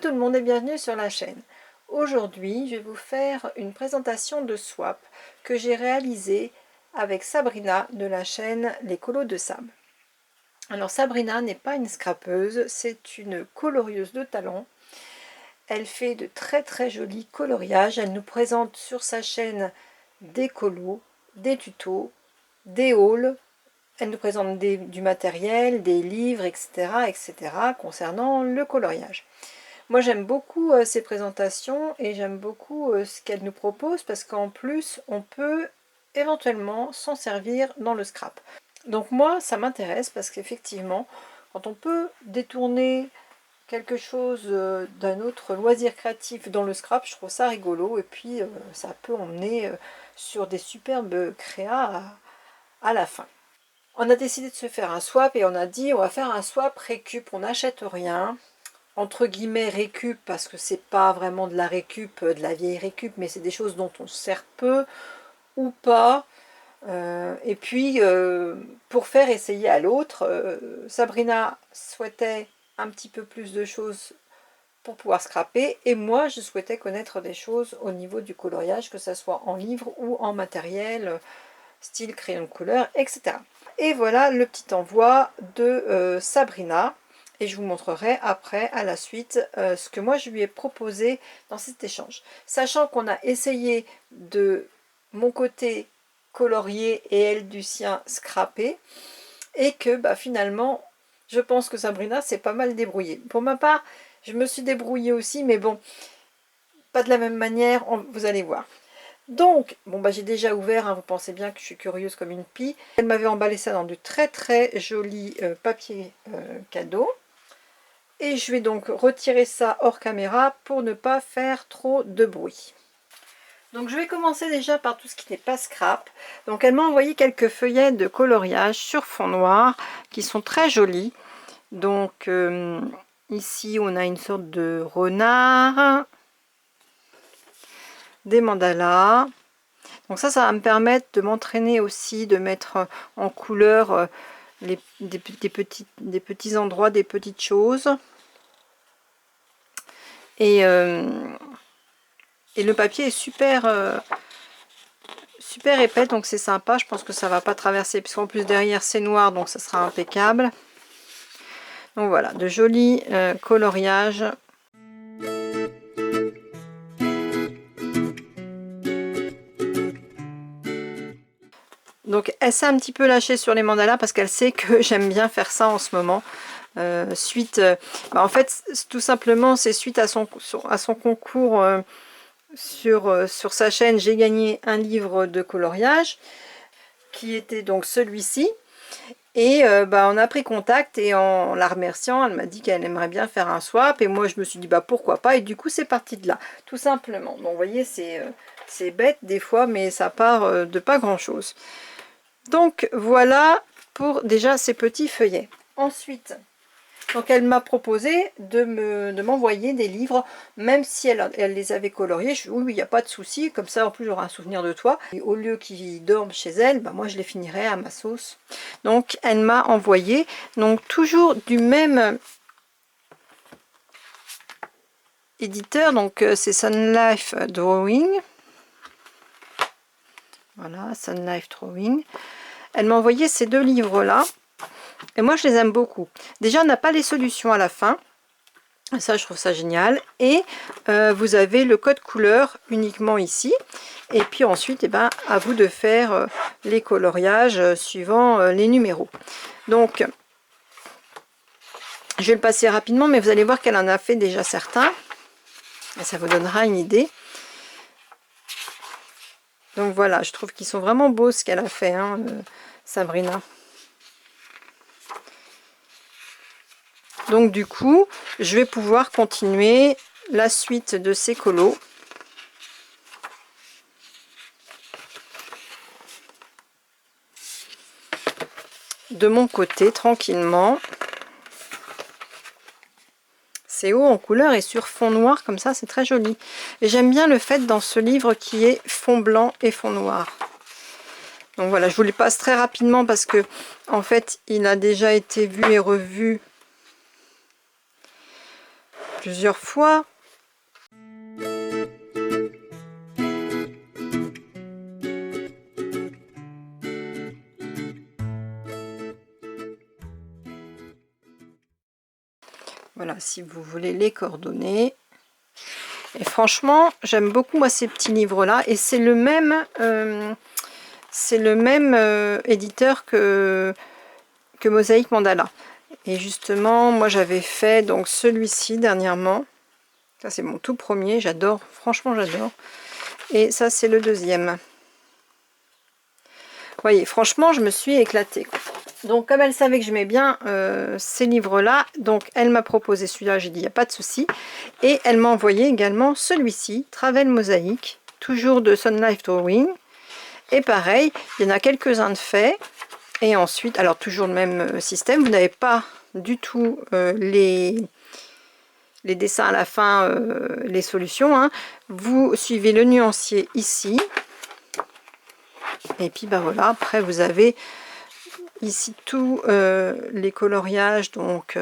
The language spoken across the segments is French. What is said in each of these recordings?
tout le monde et bienvenue sur la chaîne. Aujourd'hui, je vais vous faire une présentation de swap que j'ai réalisée avec Sabrina de la chaîne Les Colos de Sab. Alors Sabrina n'est pas une scrapeuse, c'est une colorieuse de talent. Elle fait de très jolis coloriages. Elle nous présente sur sa chaîne des colos, des tutos, des hauls. Elle nous présente du matériel, des livres, etc. concernant le coloriage. Moi j'aime beaucoup ces présentations et j'aime beaucoup ce qu'elle nous propose parce qu'en plus on peut éventuellement s'en servir dans le scrap. Donc moi ça m'intéresse parce qu'effectivement quand on peut détourner quelque chose d'un autre loisir créatif dans le scrap, je trouve ça rigolo et puis ça peut emmener sur des superbes créas à la fin. On a décidé de se faire un swap et on a dit on va faire un swap récup, on n'achète rien. Entre guillemets récup parce que c'est pas vraiment de la récup, de la vieille récup, mais c'est des choses dont on se sert peu ou pas. Et puis pour faire essayer à l'autre, Sabrina souhaitait un petit peu plus de choses pour pouvoir scraper et moi je souhaitais connaître des choses au niveau du coloriage, que ce soit en livre ou en matériel, style crayon de couleur, etc. Et voilà le petit envoi de Sabrina. Et je vous montrerai après, à la suite, ce que moi je lui ai proposé dans cet échange. Sachant qu'on a essayé de mon côté colorier et elle du sien scrappé. Et que finalement, je pense que Sabrina s'est pas mal débrouillée. Pour ma part, je me suis débrouillée aussi, mais bon, pas de la même manière, vous allez voir. Donc, bon j'ai déjà ouvert, hein, vous pensez bien que je suis curieuse comme une pie. Elle m'avait emballé ça dans du très joli papier cadeau. Et je vais donc retirer ça hors caméra pour ne pas faire trop de bruit. Donc je vais commencer déjà par tout ce qui n'est pas scrap. Donc elle m'a envoyé quelques feuillets de coloriage sur fond noir qui sont très jolis. Donc ici on a une sorte de renard, des mandalas. Donc ça va me permettre de m'entraîner aussi, de mettre en couleur des petits endroits, des petites choses. Et le papier est super épais, donc c'est sympa. Je pense que ça va pas traverser, puisqu'en plus derrière c'est noir, donc ça sera impeccable. Donc voilà, de jolis coloriages. Donc elle s'est un petit peu lâchée sur les mandalas parce qu'elle sait que j'aime bien faire ça en ce moment. En fait tout simplement c'est suite à son concours sur sa chaîne. J'ai gagné un livre de coloriage qui était donc celui-ci. Et on a pris contact et en la remerciant, elle m'a dit qu'elle aimerait bien faire un swap. Et moi je me suis dit pourquoi pas. Et du coup c'est parti de là, tout simplement. Bon vous voyez c'est bête des fois, mais ça part de pas grand chose. Donc voilà pour déjà ces petits feuillets. Ensuite, donc elle m'a proposé de m'envoyer des livres, même si elle les avait coloriés. Je dis oui, il n'y a pas de souci, comme ça en plus j'aurai un souvenir de toi. Et au lieu qu'ils dorment chez elle, moi je les finirai à ma sauce. Donc elle m'a envoyé, donc toujours du même éditeur, donc c'est Sun Life Drawing. Voilà, Sun Life Drawing. Elle m'a envoyé ces deux livres là. Et moi je les aime beaucoup. Déjà on n'a pas les solutions à la fin, ça je trouve ça génial. Et vous avez le code couleur uniquement ici. Et puis ensuite à vous de faire les coloriages suivant les numéros. Donc je vais le passer rapidement, mais vous allez voir qu'elle en a fait déjà certains. Et ça vous donnera une idée. Donc voilà, je trouve qu'ils sont vraiment beaux ce qu'elle a fait, hein, Sabrina. Donc du coup, je vais pouvoir continuer la suite de ces colos. De mon côté, tranquillement. C'est haut en couleur et sur fond noir, comme ça, c'est très joli. Et j'aime bien le fait dans ce livre qui est fond blanc et fond noir. Donc voilà, je vous les passe très rapidement parce que, en fait, il a déjà été vu et revu plusieurs fois. Voilà, si vous voulez les coordonnées. Et franchement, j'aime beaucoup moi ces petits livres-là. Et c'est le même éditeur que Mosaïque Mandala. Et justement, moi j'avais fait donc celui-ci dernièrement. Ça c'est mon tout premier, j'adore, franchement j'adore. Et ça c'est le deuxième. Vous voyez, franchement je me suis éclatée, quoi. Donc comme elle savait que j'aimais bien ces livres-là, donc elle m'a proposé celui-là, j'ai dit il n'y a pas de souci. Et elle m'a envoyé également celui-ci, Travel Mosaïque, toujours de Sun Life Drawing. Et pareil, il y en a quelques-uns de faits. Et ensuite, alors toujours le même système, vous n'avez pas du tout les dessins à la fin, les solutions, hein. Vous suivez le nuancier ici. Et puis bah voilà, après vous avez ici tous les coloriages donc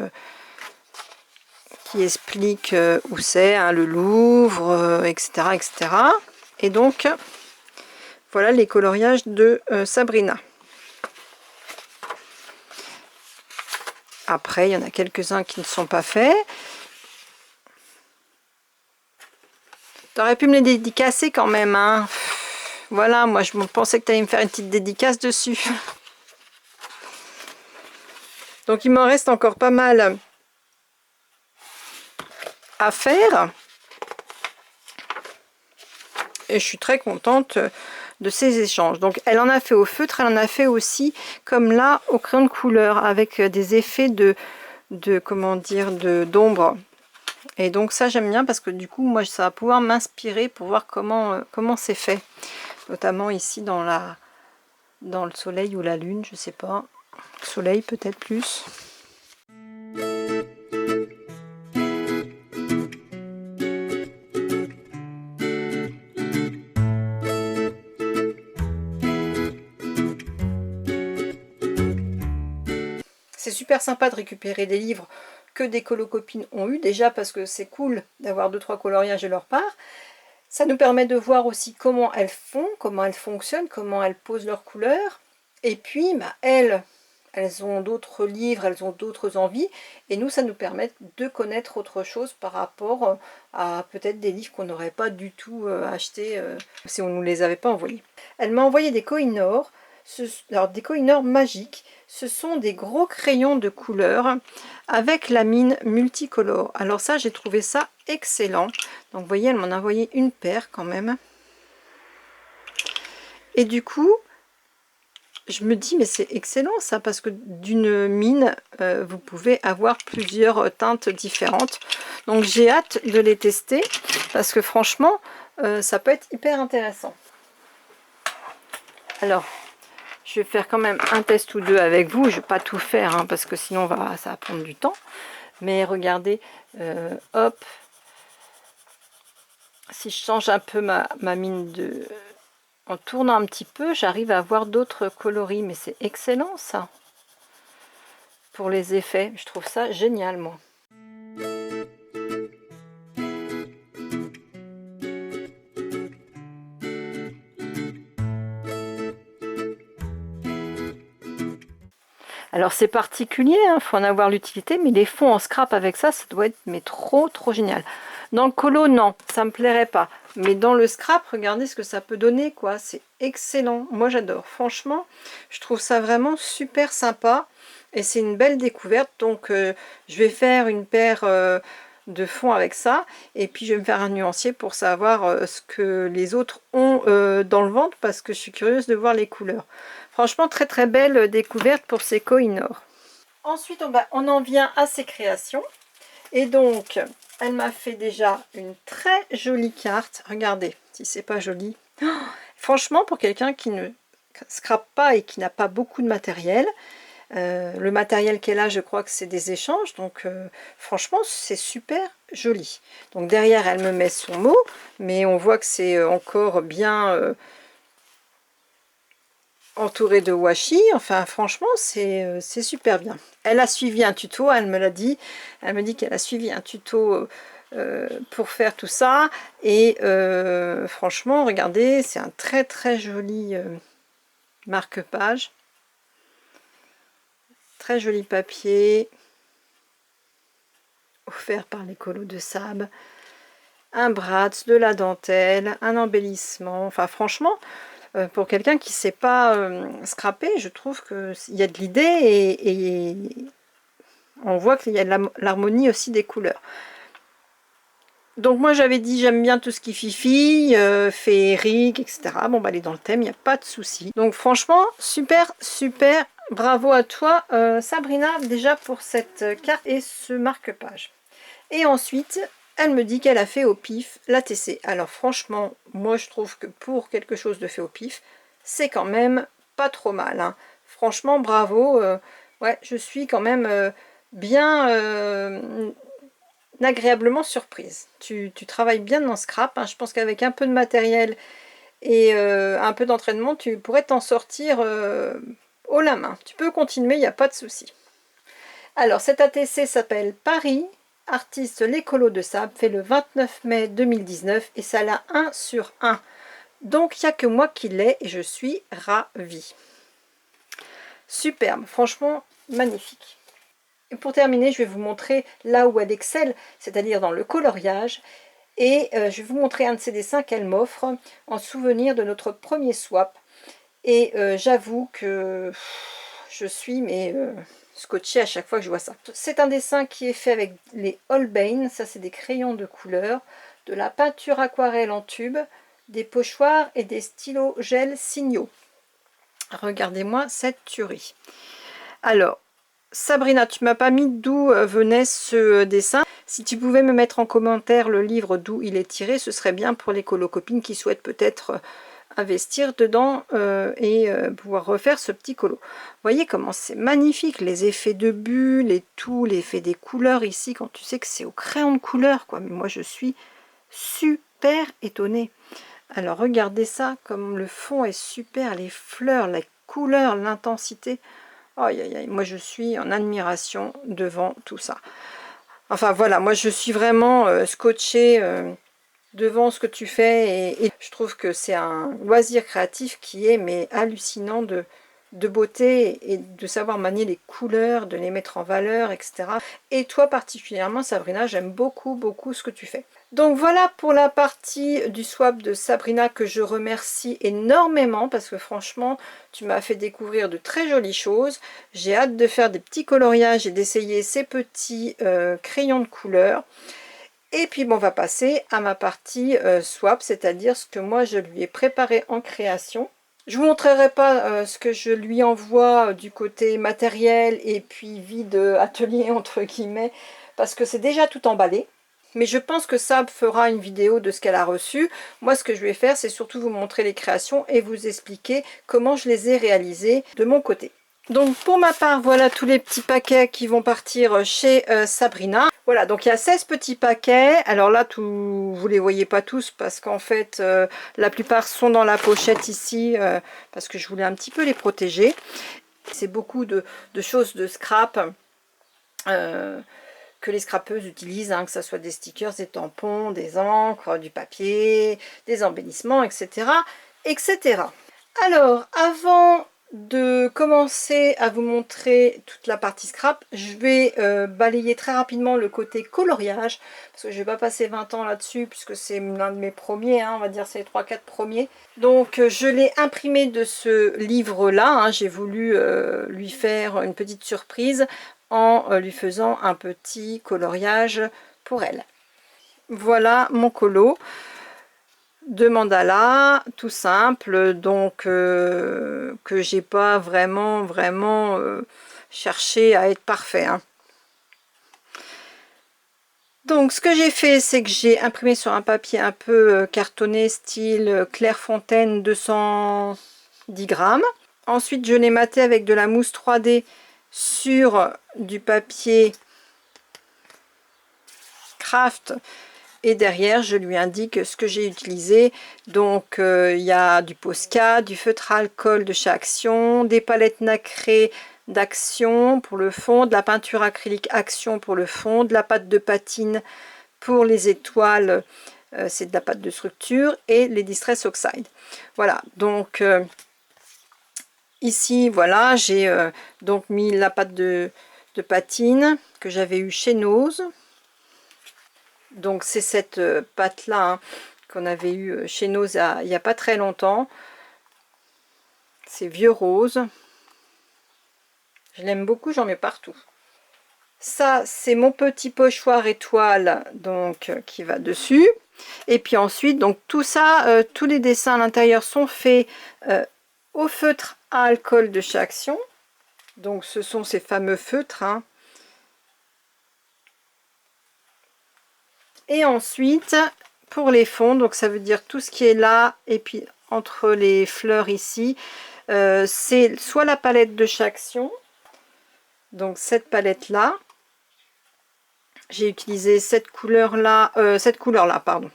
qui expliquent où c'est, hein, le Louvre, etc., etc. Et donc voilà les coloriages de Sabrina. Après il y en a quelques-uns qui ne sont pas faits. T'aurais pu me les dédicacer quand même, hein. Voilà, moi je pensais que tu allais me faire une petite dédicace dessus. Donc il m'en reste encore pas mal à faire. Et je suis très contente de ces échanges. Donc elle en a fait au feutre, elle en a fait aussi comme là au crayon de couleur avec des effets de comment dire, d'ombre. Et donc ça j'aime bien parce que du coup moi ça va pouvoir m'inspirer pour voir comment c'est fait. Notamment ici dans le soleil ou la lune, je sais pas. Soleil peut-être plus. C'est super sympa de récupérer des livres que des colocopines ont eu, déjà parce que c'est cool d'avoir 2-3 coloriages de leur part. Ça nous permet de voir aussi comment elles font, comment elles fonctionnent, comment elles posent leurs couleurs. Et puis, bah, elles ont d'autres livres, elles ont d'autres envies. Et nous, ça nous permet de connaître autre chose par rapport à peut-être des livres qu'on n'aurait pas du tout achetés si on ne nous les avait pas envoyés. Elle m'a envoyé des Kohinoor. Alors des Kohinoor magiques, ce sont des gros crayons de couleur avec la mine multicolore. Alors ça, j'ai trouvé ça excellent. Donc vous voyez, elle m'en a envoyé une paire quand même. Et du coup, je me dis, mais c'est excellent ça, parce que d'une mine, vous pouvez avoir plusieurs teintes différentes. Donc j'ai hâte de les tester, parce que franchement, ça peut être hyper intéressant. Alors, je vais faire quand même un test ou deux avec vous. Je ne vais pas tout faire, hein, parce que sinon ça va prendre du temps. Mais regardez, hop, si je change un peu ma mine en tournant un petit peu, j'arrive à avoir d'autres coloris. Mais c'est excellent ça. Pour les effets, je trouve ça génial moi. Alors c'est particulier, il faut en avoir l'utilité, mais les fonds en scrap avec ça, ça doit être mais trop génial. Dans le colo, non, ça me plairait pas. Mais dans le scrap, regardez ce que ça peut donner, quoi. C'est excellent. Moi, j'adore. Franchement, je trouve ça vraiment super sympa. Et c'est une belle découverte. Donc, je vais faire une paire de fonds avec ça. Et puis, je vais me faire un nuancier pour savoir ce que les autres ont dans le ventre. Parce que je suis curieuse de voir les couleurs. Franchement, très belle découverte pour ces Kohinoor. Ensuite, on en vient à ses créations. Et donc, elle m'a fait déjà une très jolie carte. Regardez, si c'est pas joli. Oh, franchement, pour quelqu'un qui ne scrape pas et qui n'a pas beaucoup de matériel, le matériel qu'elle a, je crois que c'est des échanges. Donc, franchement, c'est super joli. Donc, derrière, elle me met son mot. Mais on voit que c'est encore bien entourée de washi. Enfin franchement c'est super bien. Elle a suivi un tuto, elle me l'a dit. Elle me dit qu'elle a suivi un tuto pour faire tout ça. Et franchement regardez, c'est un très très joli marque-page. Très joli papier. Offert par les colos de sable. Un bratz, de la dentelle, un embellissement. Enfin franchement, pour quelqu'un qui ne sait pas scraper, je trouve qu'il y a de l'idée et on voit qu'il y a de l'harmonie aussi des couleurs. Donc moi j'avais dit j'aime bien tout ce qui fifi, féerique, etc. Bon bah elle est dans le thème, il n'y a pas de souci. Donc franchement, super, super, bravo à toi Sabrina déjà pour cette carte et ce marque-page. Et ensuite, elle me dit qu'elle a fait au pif la TC. Alors franchement, moi je trouve que pour quelque chose de fait au pif, c'est quand même pas trop mal. Hein. Franchement, bravo. Ouais, je suis quand même bien agréablement surprise. Tu travailles bien dans Scrap. Hein. Je pense qu'avec un peu de matériel et un peu d'entraînement, tu pourrais t'en sortir haut la main. Tu peux continuer, il n'y a pas de souci. Alors, cet ATC s'appelle Paris. Artiste l'écolo de sable, fait le 29 mai 2019 et ça l'a 1 sur 1. Donc il n'y a que moi qui l'ai et je suis ravie. Superbe, franchement magnifique. Et pour terminer, je vais vous montrer là où elle excelle, c'est-à-dire dans le coloriage. Et je vais vous montrer un de ces dessins qu'elle m'offre en souvenir de notre premier swap. Et j'avoue que je suis scotché à chaque fois que je vois ça. C'est un dessin qui est fait avec les Holbein, ça c'est des crayons de couleur, de la peinture aquarelle en tube, des pochoirs et des stylos gel signaux. Regardez-moi cette tuerie. Alors, Sabrina, tu m'as pas mis d'où venait ce dessin. Si tu pouvais me mettre en commentaire le livre d'où il est tiré, ce serait bien pour les colocopines qui souhaitent peut-être investir dedans et pouvoir refaire ce petit colo. Vous voyez comment c'est magnifique, les effets de bulles et tout, l'effet des couleurs ici, quand tu sais que c'est au crayon de couleur, quoi. Mais moi, je suis super étonnée. Alors, regardez ça, comme le fond est super, les fleurs, les couleurs, l'intensité. Aïe, aïe, aïe, moi, je suis en admiration devant tout ça. Enfin, voilà, moi, je suis vraiment scotchée devant ce que tu fais et je trouve que c'est un loisir créatif qui est mais hallucinant de beauté et de savoir manier les couleurs, de les mettre en valeur, etc. Et toi particulièrement Sabrina, j'aime beaucoup beaucoup ce que tu fais. Donc voilà pour la partie du swap de Sabrina que je remercie énormément parce que franchement tu m'as fait découvrir de très jolies choses. J'ai hâte de faire des petits coloriages et d'essayer ces petits crayons de couleur. Et puis bon, on va passer à ma partie swap, c'est-à-dire ce que moi je lui ai préparé en création. Je ne vous montrerai pas ce que je lui envoie du côté matériel et puis vide atelier entre guillemets, parce que c'est déjà tout emballé. Mais je pense que Sab fera une vidéo de ce qu'elle a reçu. Moi ce que je vais faire, c'est surtout vous montrer les créations et vous expliquer comment je les ai réalisées de mon côté. Donc pour ma part, voilà tous les petits paquets qui vont partir chez Sabrina. Voilà, donc il y a 16 petits paquets. Alors là, vous les voyez pas tous parce qu'en fait, la plupart sont dans la pochette ici parce que je voulais un petit peu les protéger. C'est beaucoup de choses de scrap que les scrapeuses utilisent, hein, que ce soit des stickers, des tampons, des encres, du papier, des embellissements, etc. etc. Alors, avant de commencer à vous montrer toute la partie scrap, je vais balayer très rapidement le côté coloriage, parce que je ne vais pas passer 20 ans là-dessus, puisque c'est l'un de mes premiers, hein, on va dire c'est les 3-4 premiers. Donc je l'ai imprimé de ce livre-là, hein, j'ai voulu lui faire une petite surprise en lui faisant un petit coloriage pour elle. Voilà mon colo de mandala tout simple, donc que j'ai pas vraiment cherché à être parfait, hein. Donc ce que j'ai fait, c'est que j'ai imprimé sur un papier un peu cartonné style Clairefontaine 210 grammes. Ensuite je l'ai maté avec de la mousse 3D sur du papier craft Et derrière, je lui indique ce que j'ai utilisé. Donc, il y a du Posca, du feutre à alcool de chez Action, des palettes nacrées d'Action pour le fond, de la peinture acrylique Action pour le fond, de la pâte de patine pour les étoiles, c'est de la pâte de structure, et les Distress Oxide. Voilà, donc ici, voilà, j'ai donc mis la pâte de patine que j'avais eu chez Nose. Donc c'est cette pâte là, hein, qu'on avait eu chez Nose il n'y a pas très longtemps. C'est vieux rose. Je l'aime beaucoup, j'en mets partout. Ça, c'est mon petit pochoir étoile, donc qui va dessus. Et puis ensuite, donc tout ça, tous les dessins à l'intérieur sont faits au feutre à alcool de chez Action. Donc ce sont ces fameux feutres, hein. Et ensuite, pour les fonds, donc ça veut dire tout ce qui est là, et puis entre les fleurs ici, c'est soit la palette de chez Action, donc cette palette là. J'ai utilisé cette couleur là, pardon.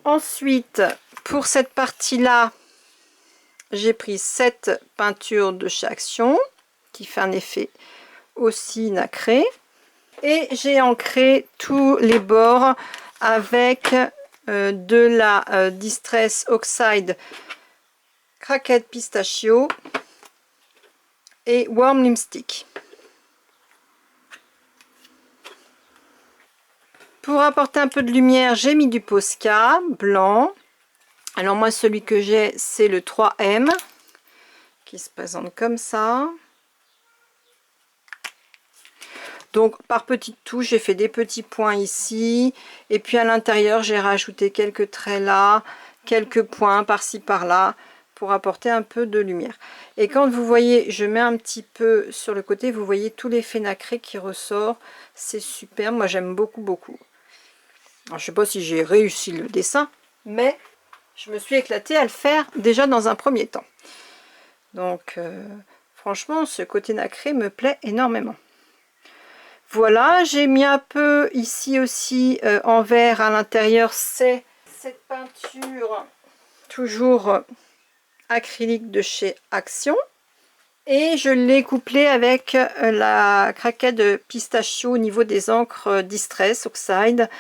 Ensuite, pour cette partie là, j'ai pris cette peinture de chez Action qui fait un effet aussi nacré, et j'ai ancré tous les bords avec de la Distress Oxide Cracked Pistachio et Warm Lipstick. Pour apporter un peu de lumière, j'ai mis du Posca blanc. Alors moi, celui que j'ai, c'est le 3M, qui se présente comme ça. Donc par petites touches, j'ai fait des petits points ici, et puis à l'intérieur, j'ai rajouté quelques traits là, quelques points par-ci par-là, pour apporter un peu de lumière. Et quand vous voyez, je mets un petit peu sur le côté, vous voyez tout l'effet nacré qui ressort. C'est super, moi j'aime beaucoup, beaucoup. Alors, je ne sais pas si j'ai réussi le dessin, mais je me suis éclatée à le faire déjà dans un premier temps. Donc franchement, ce côté nacré me plaît énormément. Voilà, j'ai mis un peu ici aussi en vert à l'intérieur, c'est cette peinture toujours acrylique de chez Action. Et je l'ai couplé avec la craquette de pistachio au niveau des encres Distress Oxide.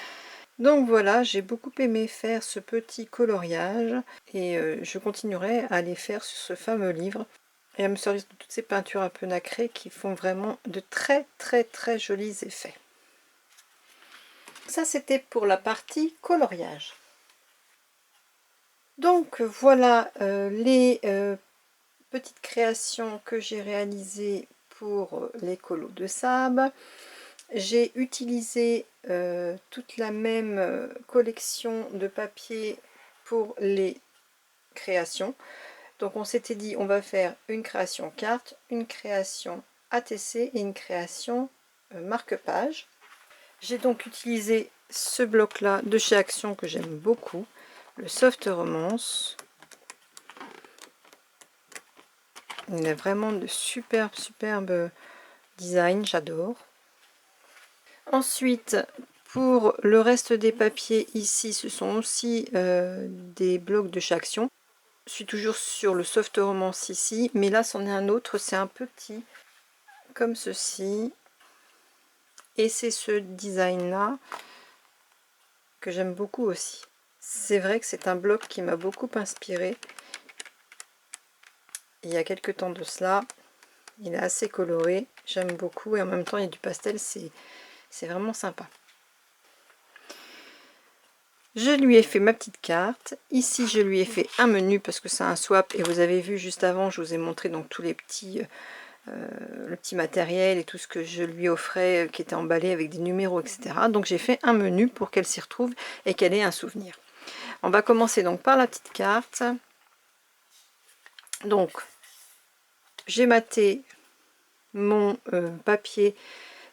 Donc voilà, j'ai beaucoup aimé faire ce petit coloriage, et je continuerai à les faire sur ce fameux livre et à me servir de toutes ces peintures un peu nacrées qui font vraiment de très très très jolis effets. Ça, c'était pour la partie coloriage. Donc voilà les petites créations que j'ai réalisées pour les colos de sable. J'ai utilisé toute la même collection de papier pour les créations. Donc on s'était dit, on va faire une création carte, une création ATC et une création marque-page. J'ai donc utilisé ce bloc là de chez Action que j'aime beaucoup, le Soft Romance. Il a vraiment de superbes design, j'adore. Ensuite, pour le reste des papiers ici, ce sont aussi des blocs de chez Action. Je suis toujours sur le Soft Romance ici, mais là c'en est un autre, c'est un petit comme ceci. Et c'est ce design là que j'aime beaucoup aussi. C'est vrai que c'est un bloc qui m'a beaucoup inspiré il y a quelques temps de cela. Il est assez coloré, j'aime beaucoup, et en même temps il y a du pastel, c'est vraiment sympa. Je lui ai fait ma petite carte. Ici, je lui ai fait un menu parce que c'est un swap. Et vous avez vu juste avant, je vous ai montré donc tous les petits, le petit matériel et tout ce que je lui offrais qui était emballé avec des numéros, etc. Donc j'ai fait un menu pour qu'elle s'y retrouve et qu'elle ait un souvenir. On va commencer donc par la petite carte. Donc, j'ai maté mon papier.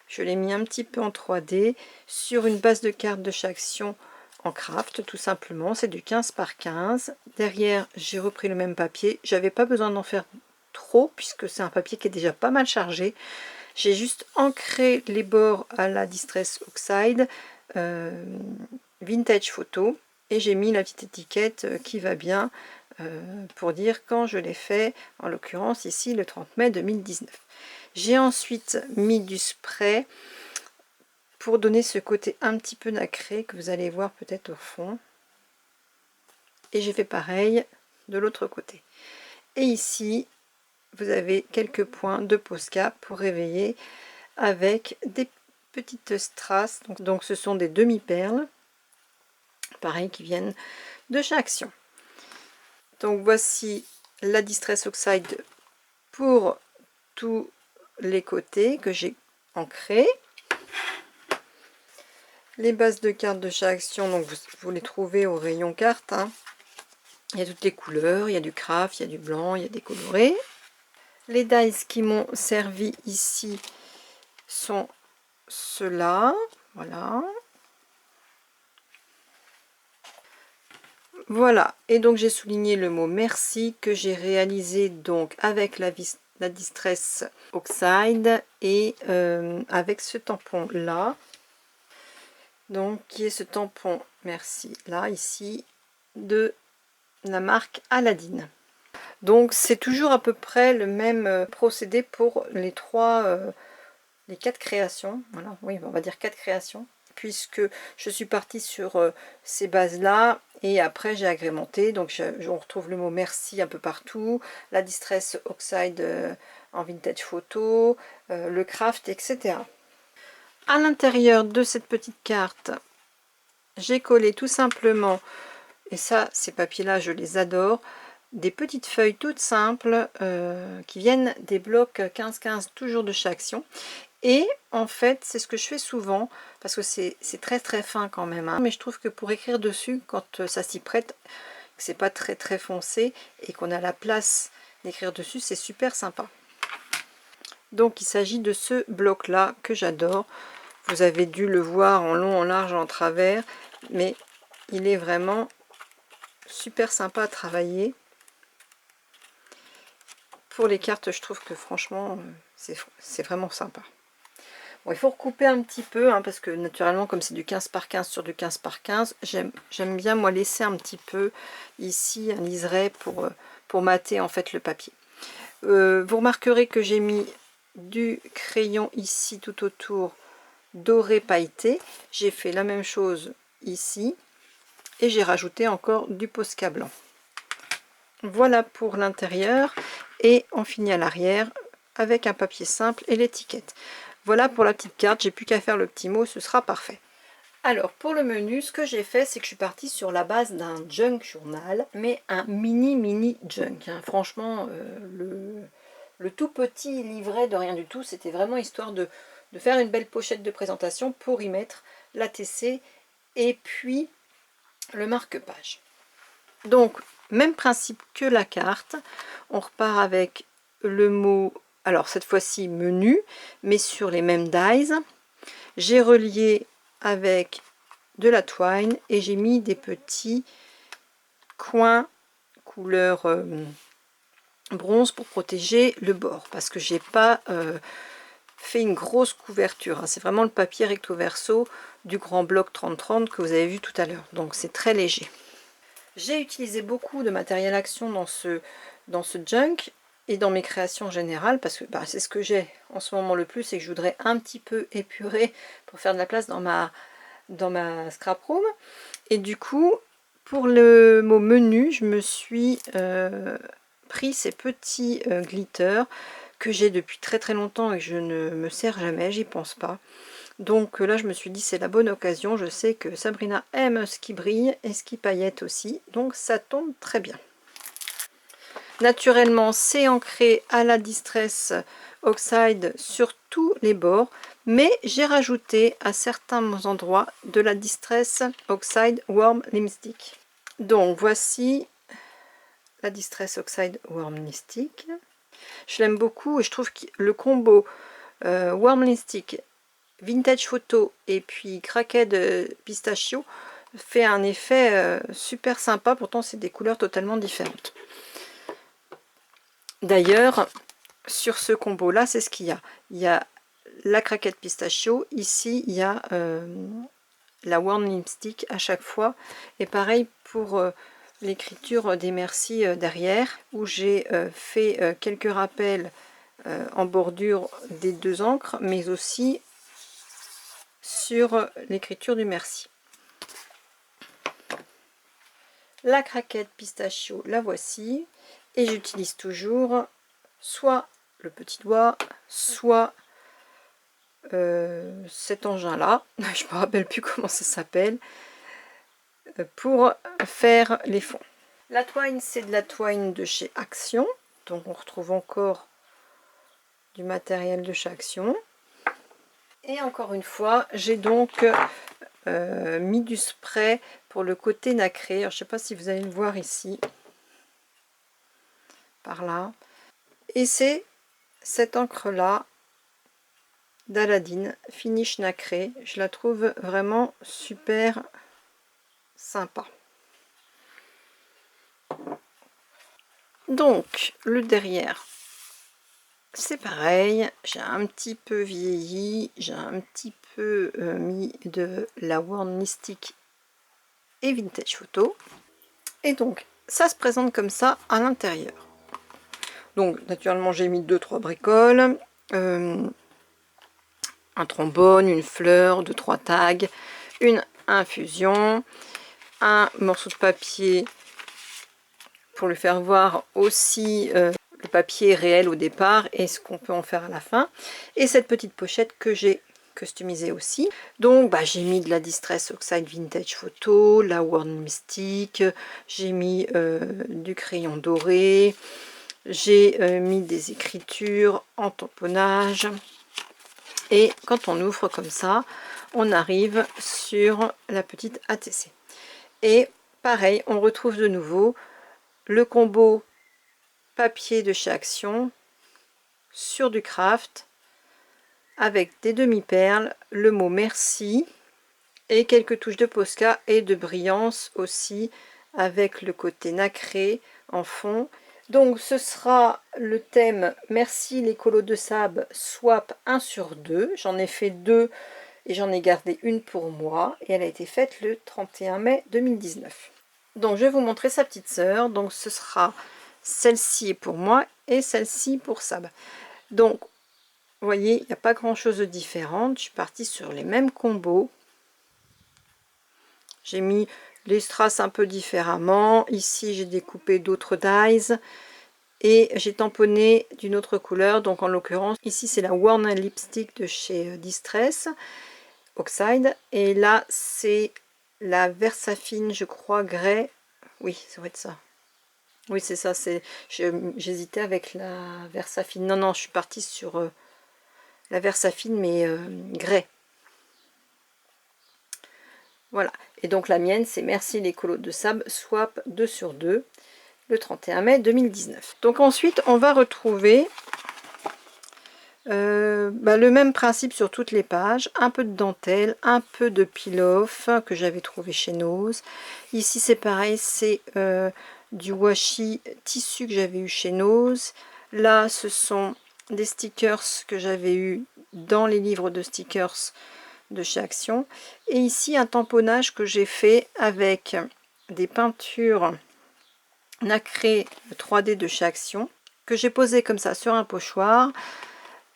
Je l'ai mis un petit peu en 3D sur une base de cartes de chez Action en craft, tout simplement. C'est du 15 par 15. Derrière, j'ai repris le même papier. J'avais pas besoin d'en faire trop puisque c'est un papier qui est déjà pas mal chargé. J'ai juste ancré les bords à la Distress Oxide, Vintage Photo, et j'ai mis la petite étiquette qui va bien pour dire quand je l'ai fait, en l'occurrence ici le 30 mai 2019. J'ai ensuite mis du spray pour donner ce côté un petit peu nacré que vous allez voir peut-être au fond, et j'ai fait pareil de l'autre côté. Et ici vous avez quelques points de Posca pour réveiller avec des petites strass, donc ce sont des demi-perles, pareil, qui viennent de chez Action. Donc voici la Distress Oxide pour tous les côtés que j'ai ancré. Les bases de cartes de chez Action, donc vous les trouvez au rayon cartes, hein. Il y a toutes les couleurs, il y a du craft, il y a du blanc, il y a des colorés. Les dies qui m'ont servi ici sont ceux-là, voilà. Voilà, et donc j'ai souligné le mot merci que j'ai réalisé donc avec la Distress Oxide et avec ce tampon là, donc qui est ce tampon merci là ici de la marque Aladdin. Donc c'est toujours à peu près le même procédé pour les les 4 créations, voilà, oui on va dire 4 créations, puisque je suis partie sur ces bases là et après j'ai agrémenté, donc on retrouve le mot merci un peu partout, la Distress Oxide en Vintage Photo, le craft, etc. À l'intérieur de cette petite carte, j'ai collé tout simplement, et ça ces papiers là je les adore, des petites feuilles toutes simples qui viennent des blocs 15-15 toujours de chez Action. Et en fait c'est ce que je fais souvent parce que c'est très fin quand même, hein. Mais je trouve que pour écrire dessus quand ça s'y prête, que c'est pas très foncé et qu'on a la place d'écrire dessus, c'est super sympa. Donc il s'agit de ce bloc là que j'adore, vous avez dû le voir en long, en large, en travers, mais il est vraiment super sympa à travailler. Pour les cartes je trouve que franchement c'est vraiment sympa. Bon, il faut recouper un petit peu, hein, parce que naturellement comme c'est du 15 par 15 sur du 15 par 15, j'aime bien moi laisser un petit peu ici un liseré pour mater en fait le papier. Vous remarquerez que j'ai mis du crayon ici tout autour doré pailleté. J'ai fait la même chose ici et j'ai rajouté encore du Posca blanc. Voilà pour l'intérieur, et on finit à l'arrière avec un papier simple et l'étiquette. Voilà pour la petite carte, j'ai plus qu'à faire le petit mot, ce sera parfait. Alors pour le menu, ce que j'ai fait, c'est que je suis partie sur la base d'un junk journal, mais un mini junk, hein. Franchement, le tout petit livret de rien du tout, c'était vraiment histoire de faire une belle pochette de présentation pour y mettre l'ATC et puis le marque-page. Donc même principe que la carte, on repart avec le mot, alors cette fois-ci menu, mais sur les mêmes dies. J'ai relié avec de la twine et j'ai mis des petits coins couleur bronze pour protéger le bord, parce que j'ai pas fait une grosse couverture, hein. C'est vraiment le papier recto verso du grand bloc 30-30 que vous avez vu tout à l'heure, donc c'est très léger. J'ai utilisé beaucoup de matériel Action dans ce junk et dans mes créations générales, parce que bah, c'est ce que j'ai en ce moment le plus et que je voudrais un petit peu épurer pour faire de la place dans ma scrap room. Et du coup, pour le mot menu, je me suis pris ces petits glitters que j'ai depuis très longtemps et que je ne me sers jamais, j'y pense pas. Donc là je me suis dit c'est la bonne occasion, je sais que Sabrina aime ce qui brille et ce qui paillette aussi, donc ça tombe très bien. Naturellement c'est ancré à la Distress Oxide sur tous les bords, mais j'ai rajouté à certains endroits de la Distress Oxide Warm Lipstick. Donc voici la Distress Oxide Warm Lipstick. Je l'aime beaucoup et je trouve que le combo Warm Lipstick, Vintage Photo et puis Cracked Pistachio fait un effet super sympa, pourtant c'est des couleurs totalement différentes. D'ailleurs sur ce combo là c'est ce qu'il y a, il y a la Cracked Pistachio, ici il y a la Warn Lipstick à chaque fois. Et pareil pour l'écriture des merci derrière, où j'ai fait quelques rappels en bordure des deux encres, mais aussi sur l'écriture du merci. La craquette pistachio, la voici, et j'utilise toujours soit le petit doigt, soit cet engin là, je me rappelle plus comment ça s'appelle, pour faire les fonds. La twine, c'est de la twine de chez Action, donc on retrouve encore du matériel de chez Action. Et encore une fois, j'ai donc mis du spray pour le côté nacré. Alors, je ne sais pas si vous allez le voir ici, par là. Et c'est cette encre là d'Aladine Finish Nacré. Je la trouve vraiment super sympa. Donc le derrière, c'est pareil, j'ai un petit peu vieilli, j'ai un petit peu mis de la Warn Lipstick et Vintage Photo. Et donc ça se présente comme ça à l'intérieur. Donc naturellement j'ai mis 2-3 bricoles, un trombone, une fleur, 2-3 tags, une infusion, un morceau de papier pour le faire voir aussi le papier réel au départ et ce qu'on peut en faire à la fin, et cette petite pochette que j'ai customisée aussi. Donc j'ai mis de la Distress Oxide Vintage Photo, la Warn Lipstick, j'ai mis du crayon doré, j'ai mis des écritures en tamponnage, et quand on ouvre comme ça, on arrive sur la petite ATC. Et pareil, on retrouve de nouveau le combo papier de chez Action sur du craft avec des demi-perles, le mot merci et quelques touches de Posca et de brillance aussi avec le côté nacré en fond. Donc ce sera le thème merci les colos de sable swap 1 sur 2. J'en ai fait 2 et j'en ai gardé une pour moi et elle a été faite le 31 mai 2019. Donc je vais vous montrer sa petite sœur. Donc ce sera celle-ci pour moi et celle-ci pour Sab. Donc vous voyez, il n'y a pas grand chose de différent. Je suis partie sur les mêmes combos. J'ai mis les strass un peu différemment. Ici j'ai découpé d'autres dies et j'ai tamponné d'une autre couleur. Donc en l'occurrence ici c'est la Warn Lipstick de chez Distress Oxide, et là c'est la Versafine, je crois, grès. Oui, ça va être ça. Oui, c'est ça. J'hésitais avec la Versafine. Non, non, je suis partie sur la Versafine, mais grès. Voilà. Et donc la mienne, c'est Merci les colos de sable, swap 2 sur 2, le 31 mai 2019. Donc ensuite, on va retrouver le même principe sur toutes les pages. Un peu de dentelle, un peu de peel-off que j'avais trouvé chez Nose. Ici, c'est pareil, c'est du washi tissu que j'avais eu chez Nose. Là, ce sont des stickers que j'avais eu dans les livres de stickers de chez Action. Et ici, un tamponnage que j'ai fait avec des peintures nacrées 3D de chez Action, que j'ai posé comme ça sur un pochoir,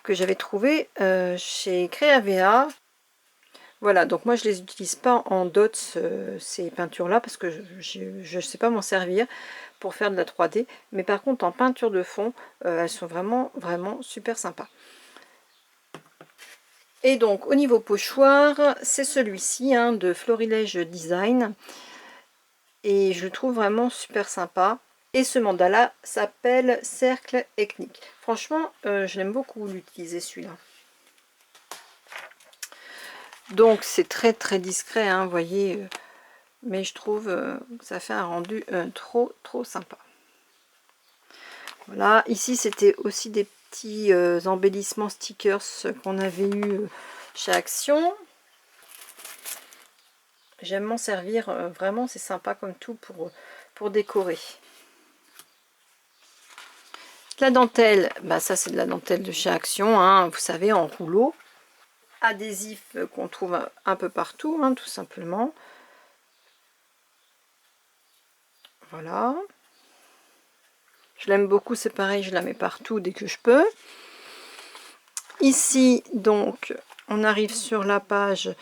que j'avais trouvé chez Creavea. Voilà, donc moi je les utilise pas en dots ces peintures là parce que je ne sais pas m'en servir pour faire de la 3D, mais par contre en peinture de fond elles sont vraiment super sympas. Et donc au niveau pochoir, c'est celui-ci de Florilège Design et je le trouve vraiment super sympa. Et ce mandala s'appelle Cercle Ethnique. Franchement je l'aime beaucoup l'utiliser celui-là. Donc c'est très discret, vous voyez, mais je trouve que ça fait un rendu trop sympa. Voilà, ici c'était aussi des petits embellissements stickers qu'on avait eu chez Action. J'aime m'en servir, vraiment c'est sympa comme tout pour décorer. La dentelle, ça c'est de la dentelle de chez Action, vous savez, en rouleau. adhésif qu'on trouve un peu partout, hein, tout simplement. Voilà. Je l'aime beaucoup, c'est pareil, je la mets partout dès que je peux. Ici, donc, on arrive sur la page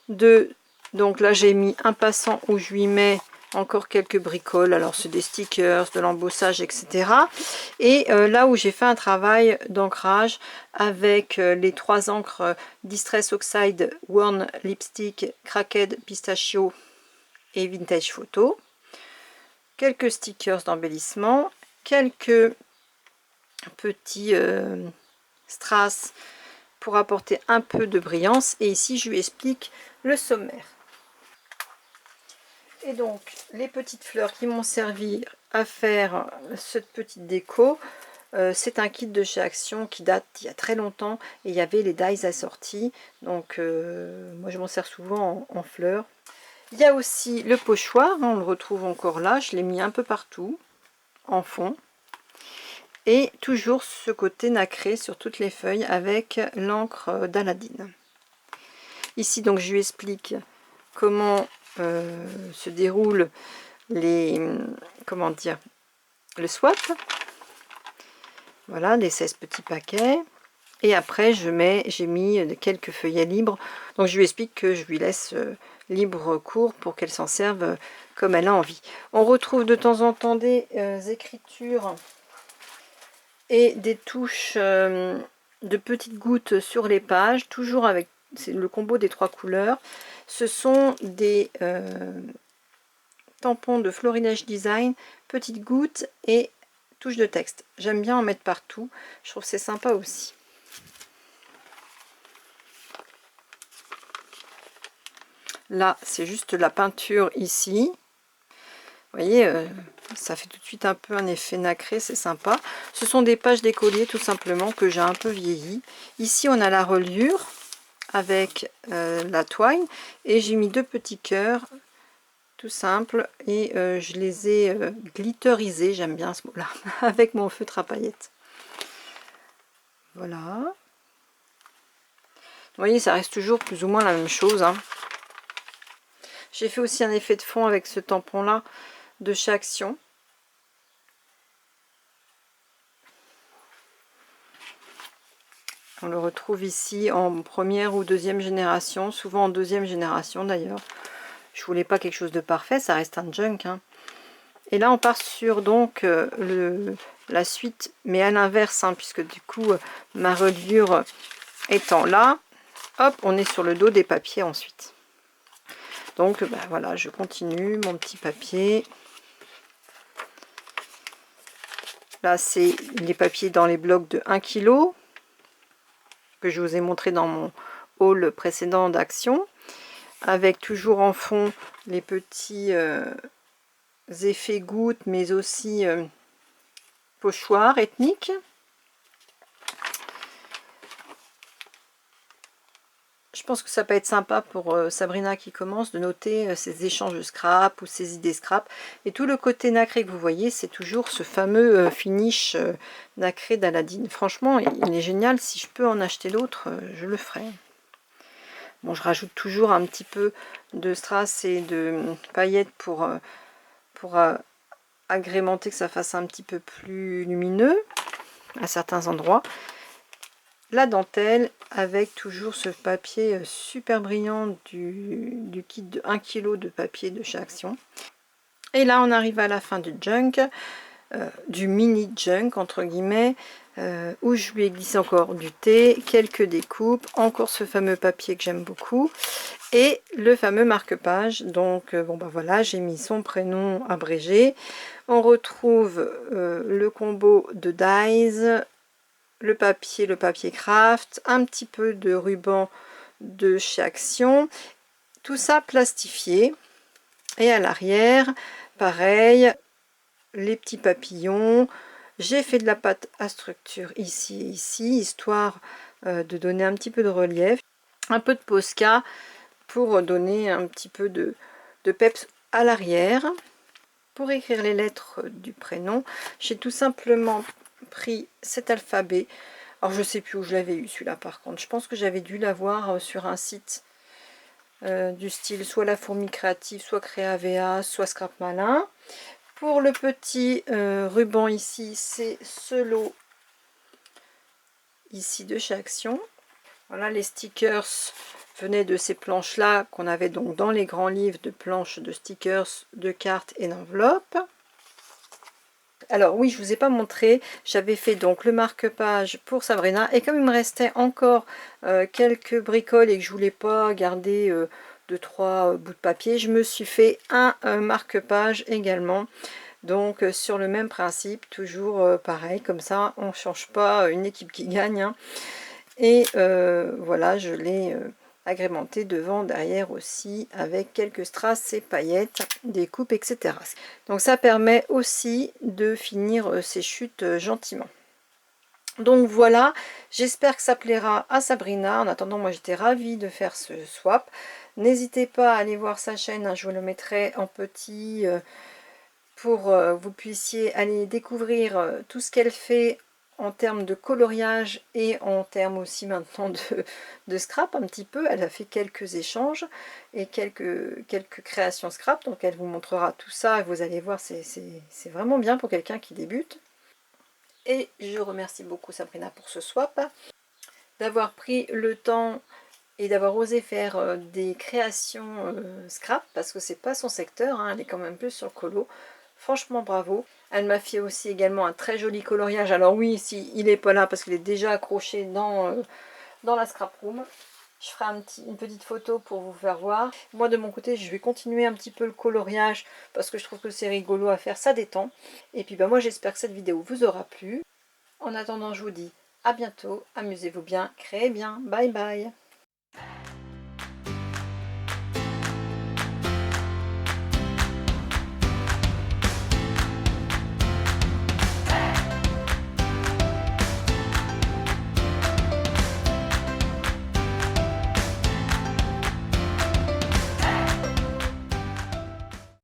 2. Donc là, j'ai mis un passant où je lui mets encore quelques bricoles. Alors, c'est des stickers, de l'embossage, etc. Et là où j'ai fait un travail d'ancrage avec les 3 encres Distress Oxide, Worn Lipstick, Cracked Pistachio et Vintage Photo. Quelques stickers d'embellissement, quelques petits strass pour apporter un peu de brillance. Et ici, je lui explique le sommaire. Et donc, les petites fleurs qui m'ont servi à faire cette petite déco, c'est un kit de chez Action qui date d'il y a très longtemps. Et il y avait les dies assortis. Donc, moi, je m'en sers souvent en fleurs. Il y a aussi le pochoir, hein, on le retrouve encore là, je l'ai mis un peu partout, en fond. Et toujours ce côté nacré sur toutes les feuilles avec l'encre d'Aladine. Ici, donc, je lui explique comment se déroule comment dire, le swap. Voilà, les 16 petits paquets. Et après, j'ai mis quelques feuillets libres. Donc, je lui explique que je lui laisse libre cours pour qu'elle s'en serve comme elle a envie. On retrouve de temps en temps des écritures et des touches de petites gouttes sur les pages, toujours avec le combo des 3 couleurs. Ce sont des tampons de Florilège Design, petites gouttes et touches de texte. J'aime bien en mettre partout, je trouve que c'est sympa aussi. Là, c'est juste la peinture ici. Vous voyez, ça fait tout de suite un peu un effet nacré, c'est sympa. Ce sont des pages d'écolier tout simplement que j'ai un peu vieilli. Ici, on a la reliure avec la twine et j'ai mis 2 petits cœurs tout simple et je les ai glitterisés, j'aime bien ce mot-là, avec mon feutre à paillettes. Voilà. Vous voyez, ça reste toujours plus ou moins la même chose, hein. J'ai fait aussi un effet de fond avec ce tampon-là de chez Action. On le retrouve ici en première ou deuxième génération, souvent en deuxième génération d'ailleurs. Je voulais pas quelque chose de parfait, ça reste un junk, hein. Et là on part sur donc la suite, mais à l'inverse, hein, puisque du coup ma reliure étant là, hop, on est sur le dos des papiers ensuite. Donc ben, voilà, je continue mon petit papier. Là c'est les papiers dans les blocs de 1 kg que je vous ai montré dans mon haul précédent d'Action, avec toujours en fond les petits effets gouttes, mais aussi pochoirs ethniques. Je pense que ça peut être sympa pour Sabrina qui commence de noter ses échanges de scrap ou ses idées scrap. Et tout le côté nacré que vous voyez, c'est toujours ce fameux finish nacré d'Aladine. Franchement, il est génial. Si je peux en acheter d'autres, je le ferai. Bon, je rajoute toujours un petit peu de strass et de paillettes pour agrémenter, que ça fasse un petit peu plus lumineux à certains endroits. La dentelle avec toujours ce papier super brillant du kit de 1 kg de papier de chez Action. Et là on arrive à la fin du junk, du mini junk entre guillemets, où je lui ai glissé encore du thé, quelques découpes, encore ce fameux papier que j'aime beaucoup et le fameux marque-page. Donc bon bah voilà, j'ai mis son prénom abrégé. On retrouve le combo de dies, le papier craft, un petit peu de ruban de chez Action, tout ça plastifié. Et à l'arrière, pareil, les petits papillons. J'ai fait de la pâte à structure ici et ici, histoire de donner un petit peu de relief. Un peu de Posca pour donner un petit peu de peps à l'arrière. Pour écrire les lettres du prénom, j'ai tout simplement pris cet alphabet Alors je sais plus où je l'avais eu celui-là par contre. Je pense que j'avais dû l'avoir sur un site du style soit La Fourmi Créative, soit Créavea, soit Scrap Malin. Pour le petit ruban ici, c'est ce lot ici de chez Action. Voilà, les stickers venaient de ces planches là qu'on avait donc dans les grands livres de planches de stickers, de cartes et d'enveloppes. Alors oui, je vous ai pas montré, j'avais fait donc le marque-page pour Sabrina, et comme il me restait encore quelques bricoles et que je voulais pas garder 2-3 bouts de papier, je me suis fait un marque-page également. Donc sur le même principe, toujours pareil, comme ça on ne change pas une équipe qui gagne, hein. Et voilà, je l'ai agrémenté devant, derrière aussi, avec quelques strass et paillettes, des coupes, etc. Donc ça permet aussi de finir ces chutes gentiment. Donc voilà, j'espère que ça plaira à Sabrina. En attendant, moi j'étais ravie de faire ce swap. N'hésitez pas à aller voir sa chaîne, hein, je vous le mettrai en petit pour que vous puissiez aller découvrir tout ce qu'elle fait en termes de coloriage et en termes aussi maintenant de scrap un petit peu. Elle a fait quelques échanges et quelques créations scrap, donc elle vous montrera tout ça et vous allez voir, c'est vraiment bien pour quelqu'un qui débute. Et je remercie beaucoup Sabrina pour ce swap, d'avoir pris le temps et d'avoir osé faire des créations scrap, parce que c'est pas son secteur, hein, elle est quand même plus sur le colo. Franchement bravo. Elle m'a fait aussi également un très joli coloriage. Alors oui, si il n'est pas là parce qu'il est déjà accroché dans la scrap room. Je ferai une petite photo pour vous faire voir. Moi de mon côté, je vais continuer un petit peu le coloriage parce que je trouve que c'est rigolo à faire, ça détend. Et puis bah, moi j'espère que cette vidéo vous aura plu. En attendant, je vous dis à bientôt, amusez-vous bien, créez bien, bye bye.